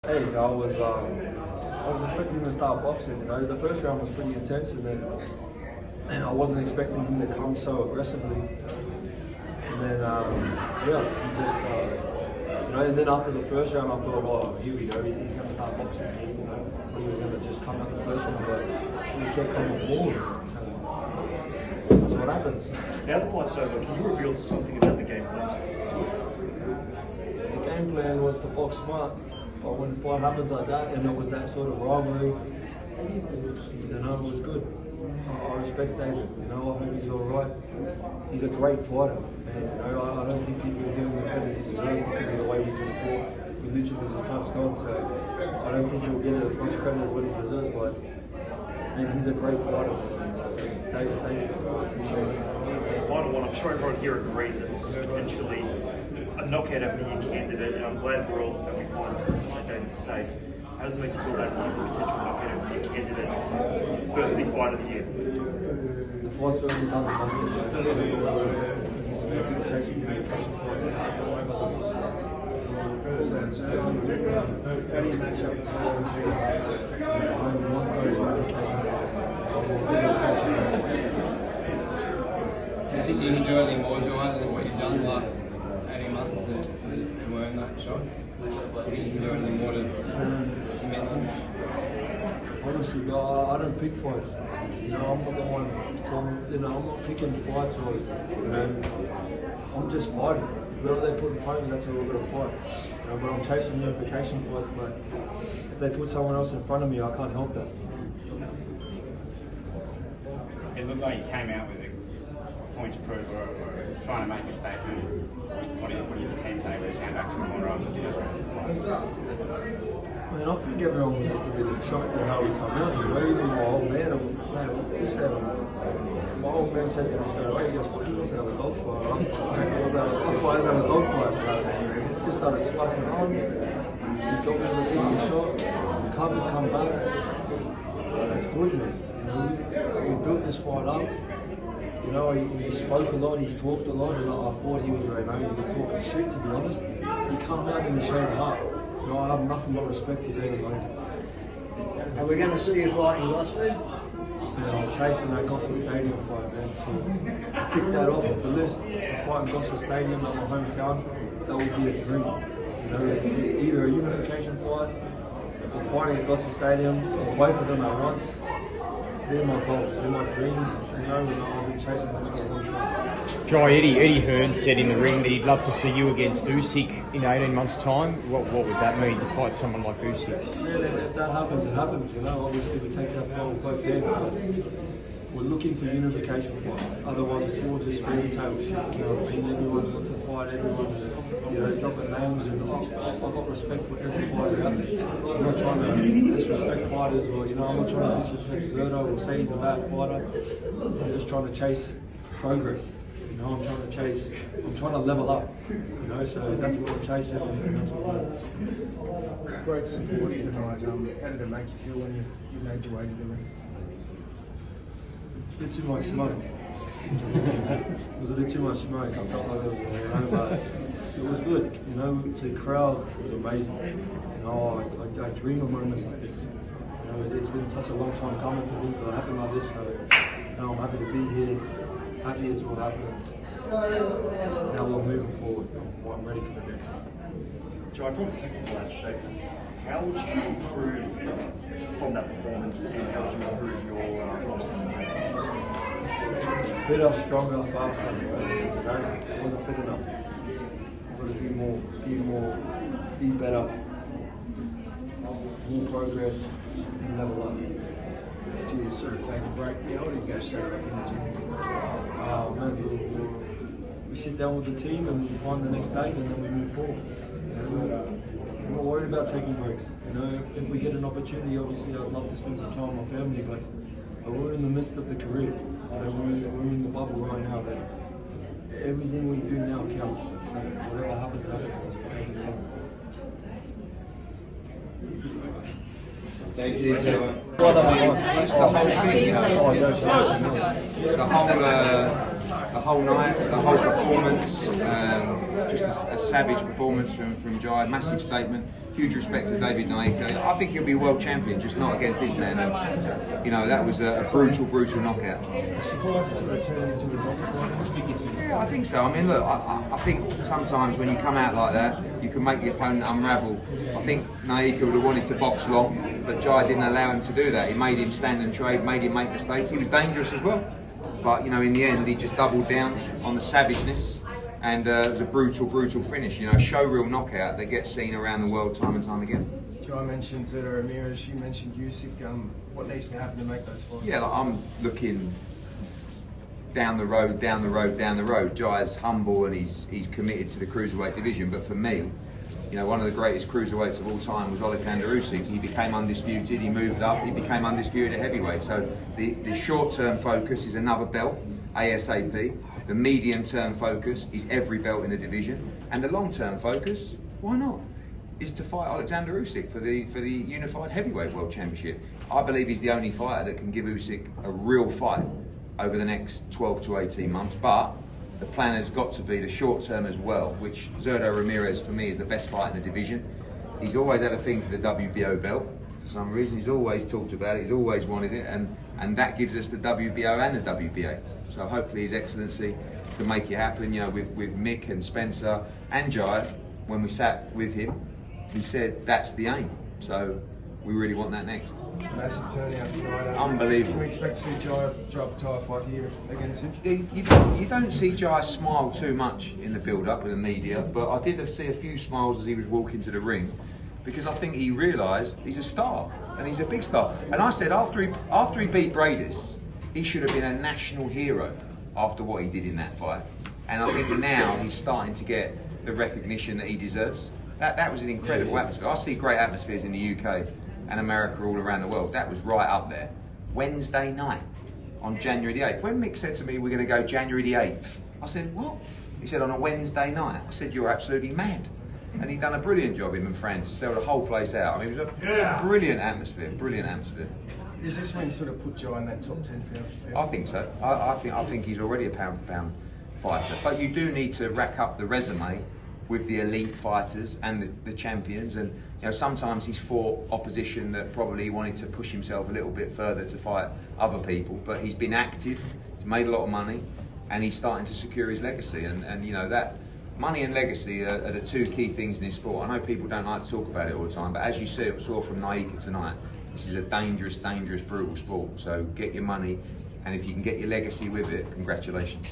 Hey, I was expecting him to start boxing. You know, the first round was pretty intense, and then I wasn't expecting him to come so aggressively. And then, yeah, he just, you know, and then after the first round, I thought, oh, here we go, he's going to start boxing. You know, he was going to just come out the first one, but he just kept coming forward. So that's what happens. Now the fight's over, can you reveal something about the game plan to us? The game plan was to box smart. But when the fight happens like that, and it was that sort of rivalry, you know, it was good. I respect David. You know, I hope he's all right. He's a great fighter, and you know, I don't think people give him the credit he deserves because of the way we just fought. We literally just punched on, so I don't think he'll get as much credit as what he deserves. But man, he's a great fighter. David, Final one. I'm sure everyone here agrees that this is potentially a knockout of the year candidate, and I'm glad we're all that we find David safe. How does it make you feel that he's a potential knockout of the year candidate? First big fight of the year. The fight's already done. How do you match up the do you think you can do anything more, Joe, other than what you've done the last 18 months to earn that shot? Do you think you can do anything more to convince him? Honestly, I don't pick fights. You know, I'm not the one. You know, I'm not picking fights or, you know, I'm just fighting. Whatever they put in front of me, that's how we're going to fight. You know, but I'm chasing unification fights, but if they put someone else in front of me, I can't help that. It looked like you came out with a point to prove or trying to make a statement. What did your team say when you came back to the corner after the first round? I mean, I think everyone was just a bit shocked at how we come out. You know, even my old man, my old man said to me straight away, he goes, "Fuck, you must have a dog fight." I was like, I thought I was having a dog fight. So he just started sparking on. He got me with a decent shot. Come back. It's good, man. You know, we built this fight up. You know, he spoke a lot, he's talked a lot, and I thought he was right now. He was talking shit, to be honest. He come out and he showed heart. You know, I have nothing but respect for David Nykia. Are we going to see you fight in Gosford? Yeah, I'm chasing that Gosford Stadium fight, man. To tick that off the list, to fight in Gosford Stadium, at my hometown, that would be a dream. You know, it's either a unification fight or fighting at Gosford Stadium, or both of them at once. They're my goals, they're my dreams, you know, and I've been chasing this for a long time. Jai, Eddie Hearn said in the ring that he'd love to see you against Usyk in 18 months' time. What would that mean to fight someone like Usyk? Yeah, if that happens, it happens, you know. Obviously, we take that fight with both hands. We're looking for unification fights. Otherwise, it's all just fairy tale shit. You know what I mean? Everyone wants to fight, everyone's, you know, dropping names, and I've got respect for every fighter out there. I'm not trying to disrespect fighters, or, you know, I'm not trying to disrespect Zurdo or say he's a bad fighter. I'm just trying to chase progress. You know, I'm trying to level up. You know, so that's what I'm chasing, and that's what I'm doing. Great support here tonight. How did it make you feel when you made your way to the ring? A bit too much smoke. It was a bit too much smoke. I felt like it was, you know, but it was good. You know, the crowd was amazing. You know, I dream of moments like this. You know, it's been such a long time coming for things that happen like this. So now I'm happy to be here. Happy it's all happened. Now we're moving forward. I'm ready for the next. Jai, from a technical aspect, how would you improve from that performance, and how would you improve your boxing? Fitter, stronger, faster. You know, I wasn't fit enough. I've got to do more, be better, more progress, and level up. Do you sort of take a break now, or do you go straight back in the gym? Man, we sit down with the team and we find the next date, and then we move forward. You know, I'm not worried about taking breaks. You know, if we get an opportunity, obviously I'd love to spend some time with my family, but we're in the midst of the career. You know, we're in the bubble right now that everything we do now counts. So whatever happens, happens. We'll take it down. Thank you, Joe. Just the whole thing, the whole night, the whole performance, just a savage performance from Jai, massive statement. huge respect to David Nykia. I think he'll be world champion, just not against this man. And, you know, that was a brutal knockout. Surprised it's sort of turned into a doctor. Yeah, I think so. I mean, look, I think sometimes when you come out like that, you can make the opponent unravel. I think Nyika would have wanted to box long, but Jai didn't allow him to do that. He made him stand and trade, made him make mistakes. He was dangerous as well. But, you know, in the end, he just doubled down on the savageness, and it was a brutal finish. You know, a showreel knockout that gets seen around the world time and time again. Jai mentioned Zurdo, Ramirez, you mentioned Usyk. What needs to happen to make those fights? Yeah, like, I'm looking down the road. Jai's humble and he's committed to the cruiserweight division. But for me, you know, one of the greatest cruiserweights of all time was Alexander Usyk. He became undisputed, he moved up, he became undisputed at heavyweight. So the short-term focus is another belt, ASAP. The medium-term focus is every belt in the division. And the long-term focus, why not, is to fight Alexander Usyk for the unified heavyweight world championship. I believe he's the only fighter that can give Usyk a real fight over the next 12 to 18 months. But the plan has got to be the short term as well, which Zurdo Ramirez for me is the best fight in the division. He's always had a thing for the WBO belt for some reason. He's always talked about it, he's always wanted it, and that gives us the WBO and the WBA. So hopefully His Excellency can make it happen. You know, with Mick and Spencer and Jai, when we sat with him, he said that's the aim. So we really want that next. Massive turnout tonight. Unbelievable. Can we expect to see Jai Opetaia fight here against him? You don't see Jai smile too much in the build-up with the media, but I did see a few smiles as he was walking to the ring, because I think he realised he's a star, and he's a big star. And I said after he beat Bradis, he should have been a national hero after what he did in that fight. And I think now he's starting to get the recognition that he deserves. That was an incredible atmosphere. I see great atmospheres in the UK and America, all around the world. That was right up there. Wednesday night on January the 8th. When Mick said to me, we're going to go January the 8th, I said, what? He said, on a Wednesday night. I said, you're absolutely mad. And he'd done a brilliant job, him and Fran, to sell the whole place out. I mean, it was a brilliant atmosphere, Is this when you sort of put Jai in that top 10 pound? I think so. I think he's already a pound for pound fighter. But you do need to rack up the resume with the elite fighters and the champions, and you know, sometimes he's fought opposition that probably wanted to push himself a little bit further to fight other people, but he's been active, he's made a lot of money, and he's starting to secure his legacy, and you know, that money and legacy are the two key things in his sport. I know people don't like to talk about it all the time, but as you saw from Nyika tonight, this is a dangerous, brutal sport. So get your money, and if you can get your legacy with it, congratulations.